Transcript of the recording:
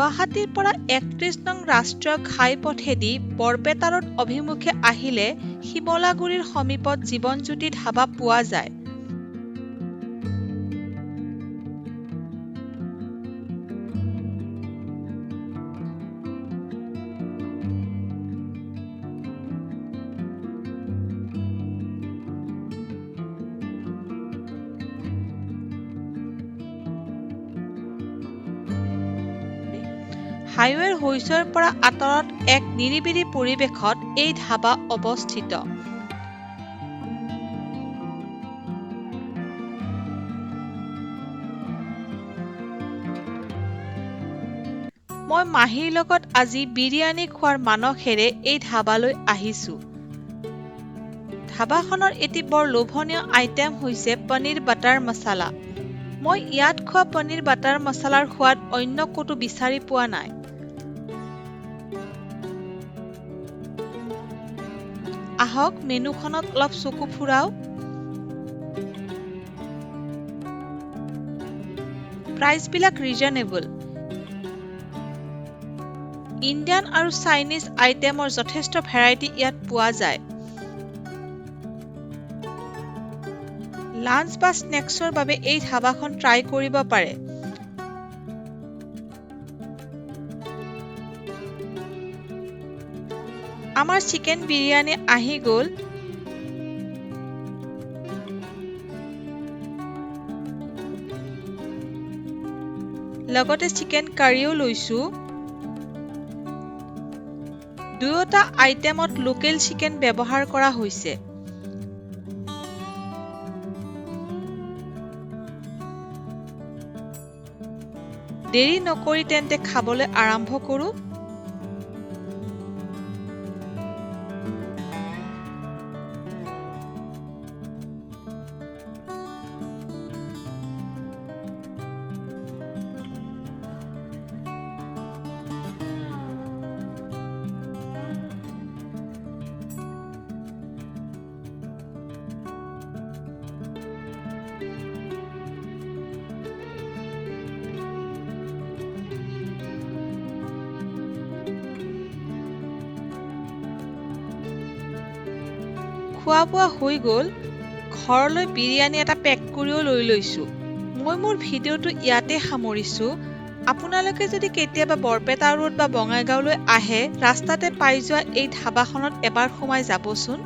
গুৱাহাটীৰ পৰা ৩১ নং ৰাষ্ট্ৰীয় ঘাইপথেদি বৰপেটা ৰোড অভিমুখে আহিলে শিমলাগুৰিৰ সমীপত জীৱন জ্যোতি ধাবা পোৱা যায়। হাইৱেৰ হৈছৰ পৰা আঁতৰত এক নিৰিবিলি পৰিৱেশত এই ধাবা অৱস্থিত। মই মাহীৰ লগত আজি বিৰিয়ানী খোৱাৰ মানসেৰে এই ধাবালৈ আহিছোঁ। ধাবাখনৰ এটি বৰ লোভনীয় আইটেম হৈছে পনীৰ বাটাৰ মছলা। মই ইয়াত খোৱা পনীৰ বাটাৰ মছলাৰ সোৱাদ অন্য ক'তো বিচাৰি পোৱা নাই। আহক মেনুখনত অলপ চকু ফুৰাও। প্ৰাইচবিলাক ৰিজনেবল। ইণ্ডিয়ান আৰু চাইনিজ আইটেমৰ যথেষ্ট ভেৰাইটি ইয়াত পোৱা যায়। লাঞ্চ বা স্নেক্সৰ বাবে এই ধাবাখন ট্ৰাই কৰিব পাৰে। আমাৰ চিকেন বিৰিয়ানী আহি গ'ল। লগতে চিকেন কাৰীও লৈছো। দুয়োটা আইটেমত লোকেল চিকেন ব্যৱহাৰ কৰা হৈছে। দেৰি নকৰি তেন্তে খাবলৈ আৰম্ভ কৰোঁ। খোৱা বোৱা হৈ গ'ল। ঘৰলৈ বিৰিয়ানী এটা পেক কৰিও লৈ লৈছোঁ। মই মোৰ ভিডিঅ'টো ইয়াতে সামৰিছোঁ। আপোনালোকে যদি কেতিয়াবা বৰপেটা ৰোড বা বঙাইগাঁওলৈ আহে ৰাস্তাতে পাই যোৱা এই ধাবাখনত এবাৰ সোমাই যাবচোন।